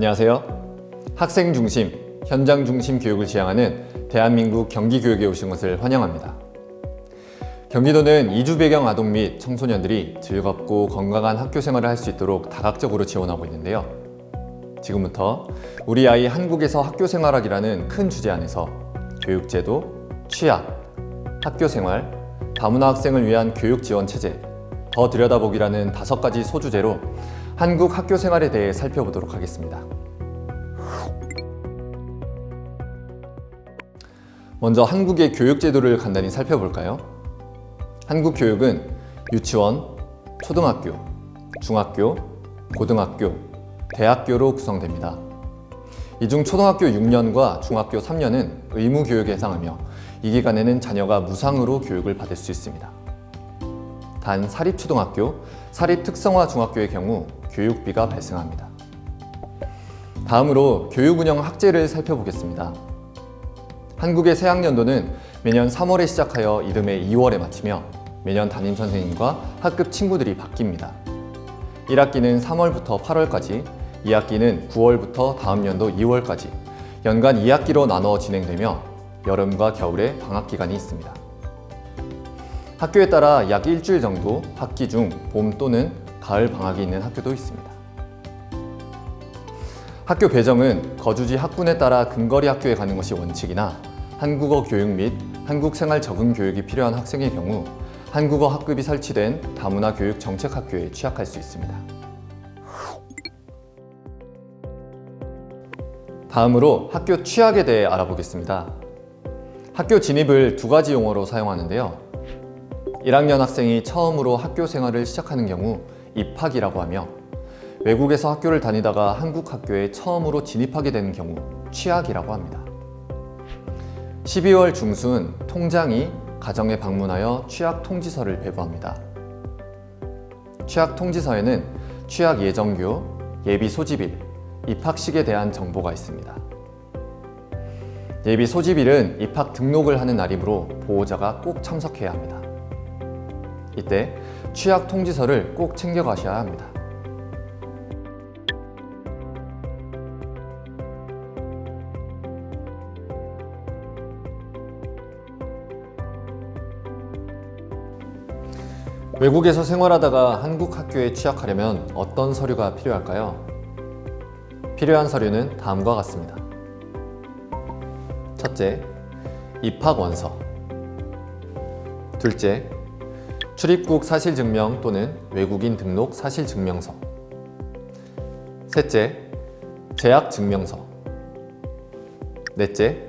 안녕하세요. 학생 중심, 현장 중심 교육을 지향하는 대한민국 경기교육에 오신 것을 환영합니다. 경기도는 이주 배경 아동 및 청소년들이 즐겁고 건강한 학교 생활을 할 수 있도록 다각적으로 지원하고 있는데요. 지금부터 우리 아이 한국에서 학교 생활하기라는 큰 주제 안에서 교육제도, 취약, 학교 생활, 다문화 학생을 위한 교육 지원 체제, 더 들여다보기라는 5가지 소주제로 한국 학교 생활에 대해 살펴보도록 하겠습니다. 먼저 한국의 교육제도를 간단히 살펴볼까요? 한국 교육은 유치원, 초등학교, 중학교, 고등학교, 대학교로 구성됩니다. 이 중 초등학교 6년과 중학교 3년은 의무 교육에 해당하며 이 기간에는 자녀가 무상으로 교육을 받을 수 있습니다. 단 사립초등학교, 사립특성화 중학교의 경우 교육비가 발생합니다. 다음으로 교육 운영 학제를 살펴보겠습니다. 한국의 새학년도는 매년 3월에 시작하여 이듬해 2월에 마치며 매년 담임 선생님과 학급 친구들이 바뀝니다. 1학기는 3월부터 8월까지, 2학기는 9월부터 다음 연도 2월까지 연간 2학기로 나눠 진행되며 여름과 겨울에 방학 기간이 있습니다. 학교에 따라 약 일주일 정도 학기 중 봄 또는 가을 방학이 있는 학교도 있습니다. 학교 배정은 거주지 학군에 따라 근거리 학교에 가는 것이 원칙이나 한국어 교육 및 한국 생활 적응 교육이 필요한 학생의 경우 한국어 학급이 설치된 다문화 교육 정책 학교에 취약할 수 있습니다. 다음으로 학교 취약에 대해 알아보겠습니다. 학교 진입을 2가지 용어로 사용하는데요. 1학년 학생이 처음으로 학교 생활을 시작하는 경우 입학이라고 하며 외국에서 학교를 다니다가 한국 학교에 처음으로 진입하게 되는 경우 취약이라고 합니다. 12월 중순 통장이 가정에 방문하여 취약 통지서를 배부합니다. 취약 통지서에는 취약 예정교, 예비 소집일, 입학식에 대한 정보가 있습니다. 예비 소집일은 입학 등록을 하는 날이므로 보호자가 꼭 참석해야 합니다. 이때 취약 통지서를 꼭 챙겨가셔야 합니다. 외국에서 생활하다가 한국 학교에 취약하려면 어떤 서류가 필요할까요? 필요한 서류는 다음과 같습니다. 첫째, 입학 원서. 둘째, 출입국 사실증명 또는 외국인 등록 사실증명서. 셋째, 재학 증명서. 넷째,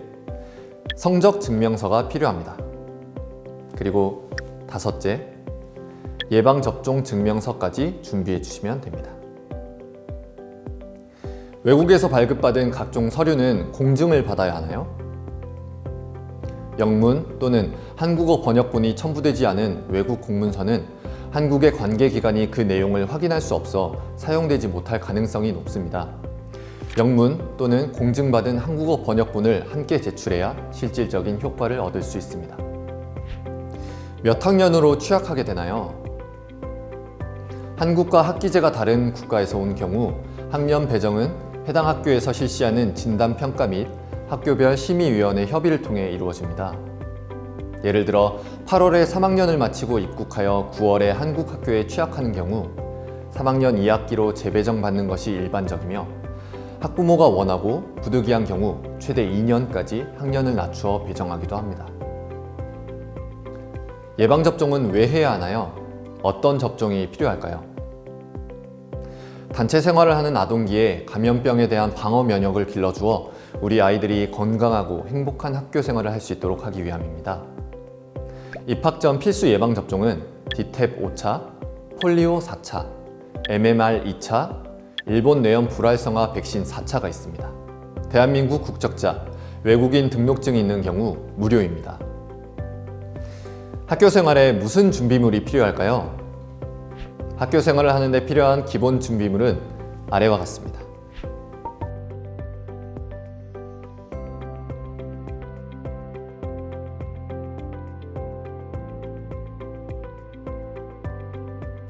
성적 증명서가 필요합니다. 그리고 다섯째, 예방접종 증명서까지 준비해 주시면 됩니다. 외국에서 발급받은 각종 서류는 공증을 받아야 하나요? 영문 또는 한국어 번역본이 첨부되지 않은 외국 공문서는 한국의 관계기관이 그 내용을 확인할 수 없어 사용되지 못할 가능성이 높습니다. 영문 또는 공증받은 한국어 번역본을 함께 제출해야 실질적인 효과를 얻을 수 있습니다. 몇 학년으로 취약하게 되나요? 한국과 학기제가 다른 국가에서 온 경우 학년 배정은 해당 학교에서 실시하는 진단평가 및 학교별 심의위원회 협의를 통해 이루어집니다. 예를 들어 8월에 3학년을 마치고 입국하여 9월에 한국 학교에 취약하는 경우 3학년 2학기로 재배정 받는 것이 일반적이며 학부모가 원하고 부득이한 경우 최대 2년까지 학년을 낮추어 배정하기도 합니다. 예방접종은 왜 해야 하나요? 어떤 접종이 필요할까요? 단체 생활을 하는 아동기에 감염병에 대한 방어 면역을 길러주어 우리 아이들이 건강하고 행복한 학교 생활을 할 수 있도록 하기 위함입니다. 입학 전 필수 예방접종은 디탭 5차, 폴리오 4차, MMR 2차, 일본 뇌염 불활성화 백신 4차가 있습니다. 대한민국 국적자, 외국인 등록증이 있는 경우 무료입니다. 학교 생활에 무슨 준비물이 필요할까요? 학교 생활을 하는데 필요한 기본 준비물은 아래와 같습니다.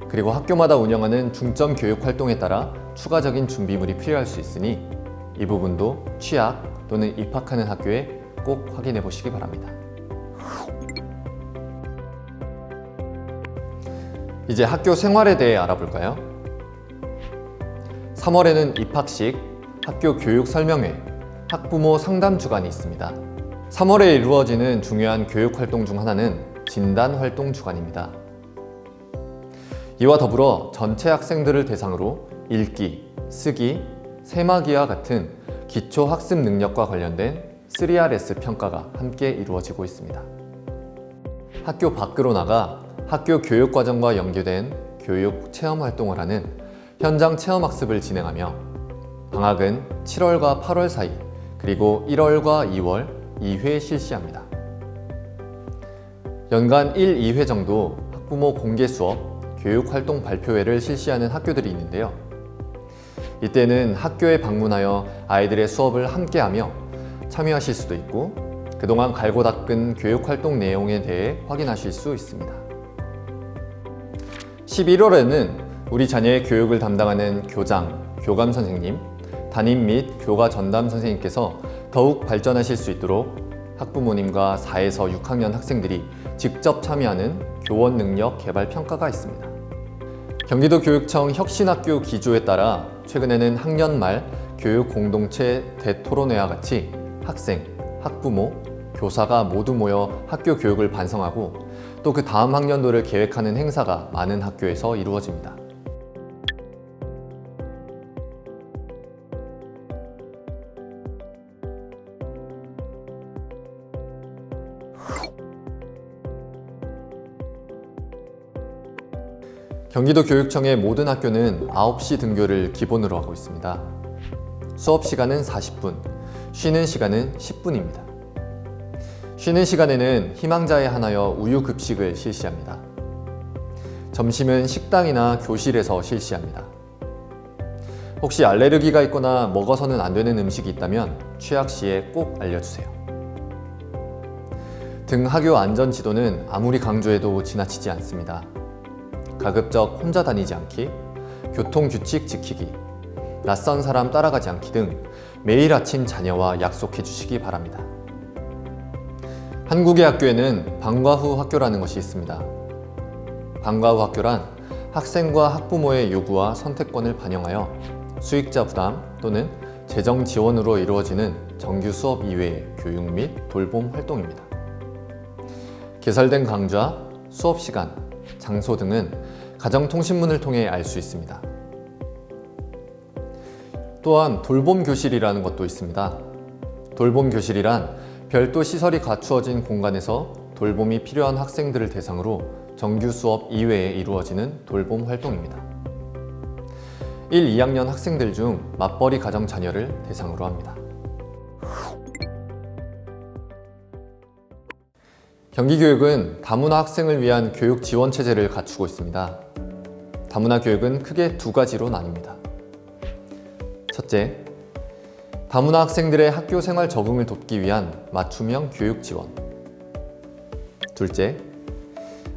그리고 학교마다 운영하는 중점 교육 활동에 따라 추가적인 준비물이 필요할 수 있으니 이 부분도 취학 또는 입학하는 학교에 꼭 확인해 보시기 바랍니다. 이제 학교 생활에 대해 알아볼까요? 3월에는 입학식, 학교 교육 설명회, 학부모 상담 주간이 있습니다. 3월에 이루어지는 중요한 교육 활동 중 하나는 진단 활동 주간입니다. 이와 더불어 전체 학생들을 대상으로 읽기, 쓰기, 세마기와 같은 기초 학습 능력과 관련된 3RS 평가가 함께 이루어지고 있습니다. 학교 밖으로 나가 학교 교육 과정과 연계된 교육 체험 활동을 하는 현장 체험 학습을 진행하며 방학은 7월과 8월 사이 그리고 1월과 2월 2회 실시합니다. 연간 1, 2회 정도 학부모 공개 수업, 교육 활동 발표회를 실시하는 학교들이 있는데요. 이때는 학교에 방문하여 아이들의 수업을 함께하며 참여하실 수도 있고 그동안 갈고 닦은 교육 활동 내용에 대해 확인하실 수 있습니다. 11월에는 우리 자녀의 교육을 담당하는 교장, 교감 선생님, 담임 및 교과 전담 선생님께서 더욱 발전하실 수 있도록 학부모님과 4에서 6학년 학생들이 직접 참여하는 교원 능력 개발 평가가 있습니다. 경기도 교육청 혁신학교 기조에 따라 최근에는 학년 말 교육 공동체 대토론회와 같이 학생, 학부모, 교사가 모두 모여 학교 교육을 반성하고 또 그 다음 학년도를 계획하는 행사가 많은 학교에서 이루어집니다. 경기도 교육청의 모든 학교는 9시 등교를 기본으로 하고 있습니다. 수업 시간은 40분, 쉬는 시간은 10분입니다. 쉬는 시간에는 희망자에 한하여 우유 급식을 실시합니다. 점심은 식당이나 교실에서 실시합니다. 혹시 알레르기가 있거나 먹어서는 안 되는 음식이 있다면 취약 시에 꼭 알려주세요. 등하교 안전 지도는 아무리 강조해도 지나치지 않습니다. 가급적 혼자 다니지 않기, 교통규칙 지키기, 낯선 사람 따라가지 않기 등 매일 아침 자녀와 약속해 주시기 바랍니다. 한국의 학교에는 방과 후 학교라는 것이 있습니다. 방과 후 학교란 학생과 학부모의 요구와 선택권을 반영하여 수익자 부담 또는 재정 지원으로 이루어지는 정규 수업 이외의 교육 및 돌봄 활동입니다. 개설된 강좌, 수업 시간, 장소 등은 가정통신문을 통해 알 수 있습니다. 또한 돌봄 교실이라는 것도 있습니다. 돌봄 교실이란 별도 시설이 갖추어진 공간에서 돌봄이 필요한 학생들을 대상으로 정규 수업 이외에 이루어지는 돌봄 활동입니다. 1, 2학년 학생들 중 맞벌이 가정 자녀를 대상으로 합니다. 경기교육은 다문화 학생을 위한 교육 지원 체제를 갖추고 있습니다. 다문화 교육은 크게 두 가지로 나뉩니다. 첫째, 다문화 학생들의 학교 생활 적응을 돕기 위한 맞춤형 교육 지원. 둘째,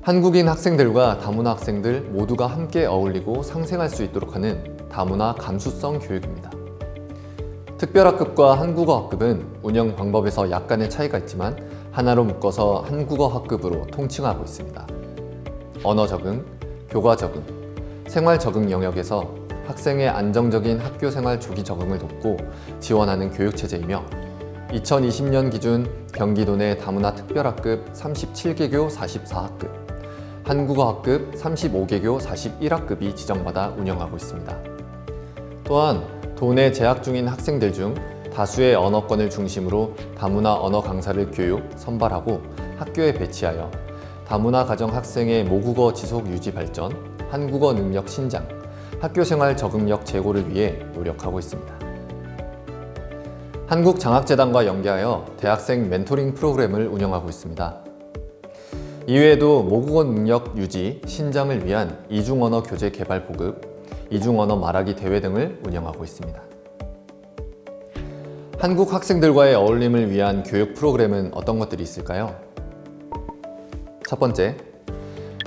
한국인 학생들과 다문화 학생들 모두가 함께 어울리고 상생할 수 있도록 하는 다문화 감수성 교육입니다. 특별학급과 한국어학급은 운영 방법에서 약간의 차이가 있지만 하나로 묶어서 한국어 학급으로 통칭하고 있습니다. 언어 적응, 교과 적응, 생활 적응 영역에서 학생의 안정적인 학교 생활 조기 적응을 돕고 지원하는 교육체제이며 2020년 기준 경기도 내 다문화 특별학급 37개교 44학급, 한국어학급 35개교 41학급이 지정받아 운영하고 있습니다. 또한 도내 재학 중인 학생들 중 다수의 언어권을 중심으로 다문화 언어 강사를 교육, 선발하고 학교에 배치하여 다문화 가정 학생의 모국어 지속 유지 발전, 한국어 능력 신장, 학교생활 적응력 제고를 위해 노력하고 있습니다. 한국장학재단과 연계하여 대학생 멘토링 프로그램을 운영하고 있습니다. 이외에도 모국어 능력 유지, 신장을 위한 이중언어 교재 개발 보급, 이중언어 말하기 대회 등을 운영하고 있습니다. 한국 학생들과의 어울림을 위한 교육 프로그램은 어떤 것들이 있을까요? 첫 번째,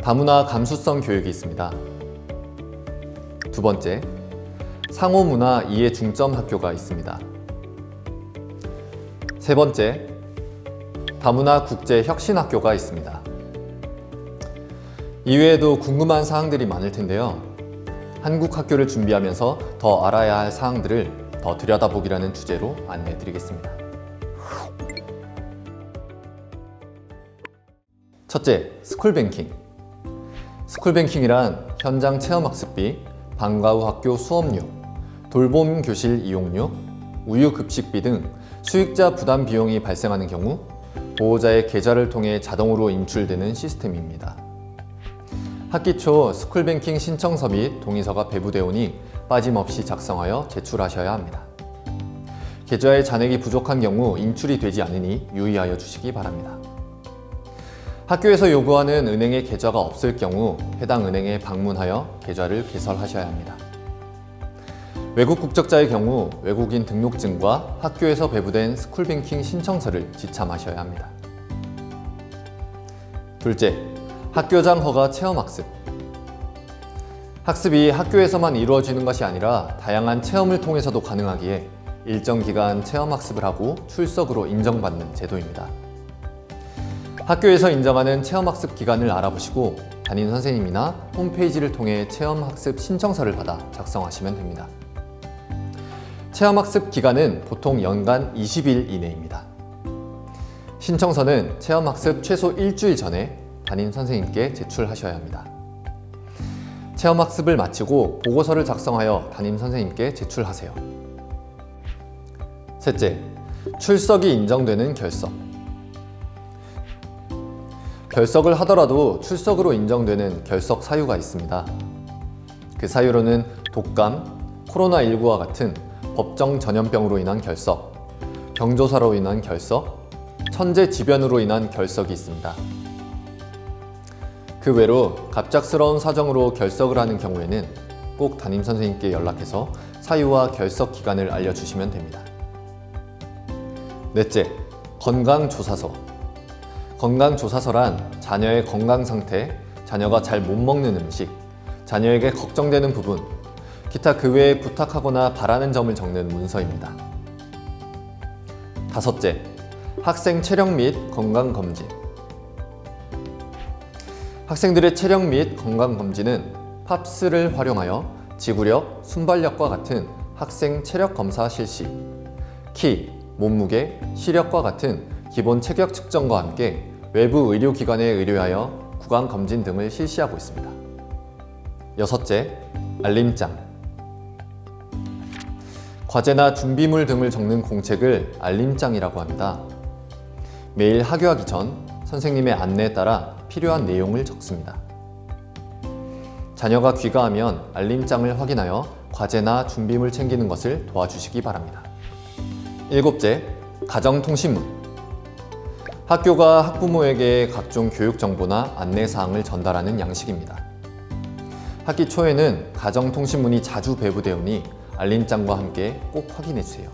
다문화 감수성 교육이 있습니다. 두 번째, 상호문화 이해 중점 학교가 있습니다. 세 번째, 다문화 국제 혁신 학교가 있습니다. 이외에도 궁금한 사항들이 많을 텐데요. 한국 학교를 준비하면서 더 알아야 할 사항들을 더 들여다보기라는 주제로 안내해 드리겠습니다. 첫째, 스쿨뱅킹. 스쿨뱅킹이란 현장 체험학습비, 방과 후 학교 수업료, 돌봄 교실 이용료, 우유 급식비 등 수익자 부담 비용이 발생하는 경우 보호자의 계좌를 통해 자동으로 인출되는 시스템입니다. 학기 초 스쿨뱅킹 신청서 및 동의서가 배부되어 오니 빠짐없이 작성하여 제출하셔야 합니다. 계좌에 잔액이 부족한 경우 인출이 되지 않으니 유의하여 주시기 바랍니다. 학교에서 요구하는 은행에 계좌가 없을 경우 해당 은행에 방문하여 계좌를 개설하셔야 합니다. 외국 국적자의 경우 외국인 등록증과 학교에서 배부된 스쿨뱅킹 신청서를 지참하셔야 합니다. 둘째, 학교장 허가 체험학습. 학습이 학교에서만 이루어지는 것이 아니라 다양한 체험을 통해서도 가능하기에 일정 기간 체험학습을 하고 출석으로 인정받는 제도입니다. 학교에서 인정하는 체험학습 기간을 알아보시고 담임 선생님이나 홈페이지를 통해 체험학습 신청서를 받아 작성하시면 됩니다. 체험학습 기간은 보통 연간 20일 이내입니다. 신청서는 체험학습 최소 일주일 전에 담임 선생님께 제출하셔야 합니다. 체험학습을 마치고 보고서를 작성하여 담임 선생님께 제출하세요. 셋째, 출석이 인정되는 결석. 결석을 하더라도 출석으로 인정되는 결석 사유가 있습니다. 그 사유로는 독감, 코로나19와 같은 법정 전염병으로 인한 결석, 경조사로 인한 결석, 천재지변으로 인한 결석이 있습니다. 그 외로 갑작스러운 사정으로 결석을 하는 경우에는 꼭 담임 선생님께 연락해서 사유와 결석 기간을 알려주시면 됩니다. 넷째, 건강조사서. 건강조사서란 자녀의 건강 상태, 자녀가 잘 못 먹는 음식, 자녀에게 걱정되는 부분, 기타 그 외에 부탁하거나 바라는 점을 적는 문서입니다. 다섯째, 학생 체력 및 건강검진. 학생들의 체력 및 건강검진은 팝스를 활용하여 지구력, 순발력과 같은 학생 체력 검사 실시, 키, 몸무게, 시력과 같은 기본 체격 측정과 함께 외부 의료기관에 의뢰하여 구강검진 등을 실시하고 있습니다. 여섯째, 알림장. 과제나 준비물 등을 적는 공책을 알림장이라고 합니다. 매일 하교하기 전 선생님의 안내에 따라 필요한 내용을 적습니다. 자녀가 귀가하면 알림장을 확인하여 과제나 준비물 챙기는 것을 도와주시기 바랍니다. 일곱째, 가정통신문. 학교가 학부모에게 각종 교육 정보나 안내사항을 전달하는 양식입니다. 학기 초에는 가정통신문이 자주 배부되오니 알림장과 함께 꼭 확인해주세요.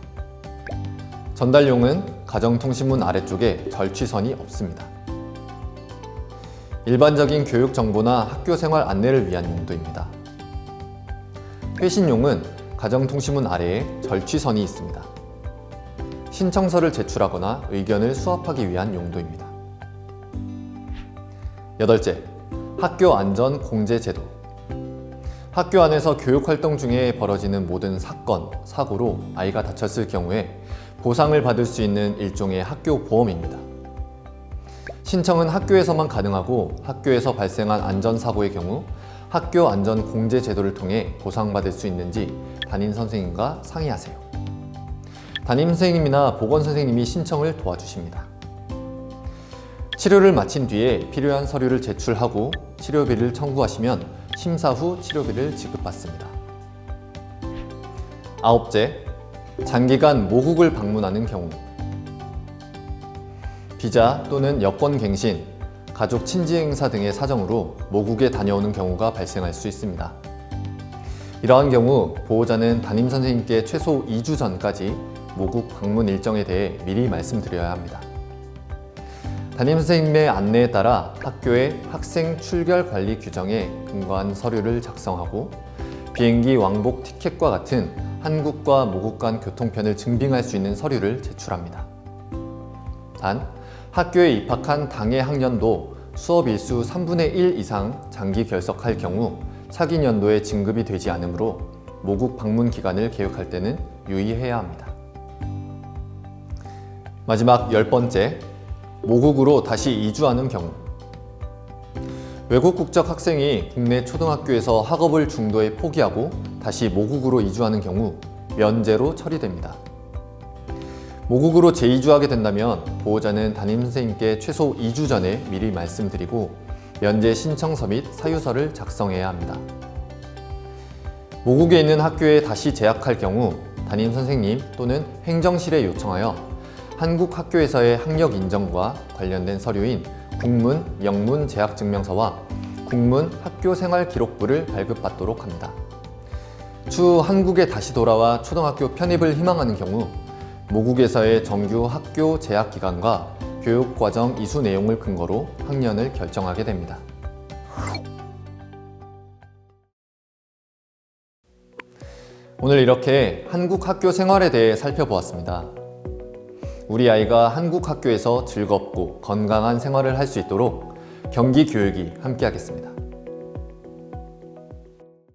전달용은 가정통신문 아래쪽에 절취선이 없습니다. 일반적인 교육 정보나 학교 생활 안내를 위한 용도입니다. 회신용은 가정통신문 아래에 절취선이 있습니다. 신청서를 제출하거나 의견을 수합하기 위한 용도입니다. 여덟째, 학교 안전 공제 제도. 학교 안에서 교육활동 중에 벌어지는 모든 사건, 사고로 아이가 다쳤을 경우에 보상을 받을 수 있는 일종의 학교 보험입니다. 신청은 학교에서만 가능하고 학교에서 발생한 안전사고의 경우 학교 안전 공제 제도를 통해 보상받을 수 있는지 담임 선생님과 상의하세요. 담임 선생님이나 보건 선생님이 신청을 도와주십니다. 치료를 마친 뒤에 필요한 서류를 제출하고 치료비를 청구하시면 심사 후 치료비를 지급받습니다. 아홉째, 장기간 모국을 방문하는 경우. 비자 또는 여권 갱신, 가족 친지 행사 등의 사정으로 모국에 다녀오는 경우가 발생할 수 있습니다. 이러한 경우 보호자는 담임 선생님께 최소 2주 전까지 모국 방문 일정에 대해 미리 말씀드려야 합니다. 담임 선생님의 안내에 따라 학교의 학생 출결 관리 규정에 근거한 서류를 작성하고 비행기 왕복 티켓과 같은 한국과 모국 간 교통편을 증빙할 수 있는 서류를 제출합니다. 단, 학교에 입학한 당해 학년도 수업 일수 3분의 1 이상 장기 결석할 경우 차기 연도에 진급이 되지 않으므로 모국 방문 기간을 계획할 때는 유의해야 합니다. 마지막 10번째, 모국으로 다시 이주하는 경우. 외국 국적 학생이 국내 초등학교에서 학업을 중도에 포기하고 다시 모국으로 이주하는 경우 면제로 처리됩니다. 모국으로 재이주하게 된다면 보호자는 담임선생님께 최소 2주 전에 미리 말씀드리고 면제 신청서 및 사유서를 작성해야 합니다. 모국에 있는 학교에 다시 재학할 경우 담임선생님 또는 행정실에 요청하여 한국 학교에서의 학력 인정과 관련된 서류인 국문, 영문 재학증명서와 국문 학교 생활 기록부를 발급받도록 합니다. 추후 한국에 다시 돌아와 초등학교 편입을 희망하는 경우 모국에서의 정규 학교 재학 기간과 교육과정 이수 내용을 근거로 학년을 결정하게 됩니다. 오늘 이렇게 한국 학교 생활에 대해 살펴보았습니다. 우리 아이가 한국 학교에서 즐겁고 건강한 생활을 할 수 있도록 경기교육이 함께하겠습니다.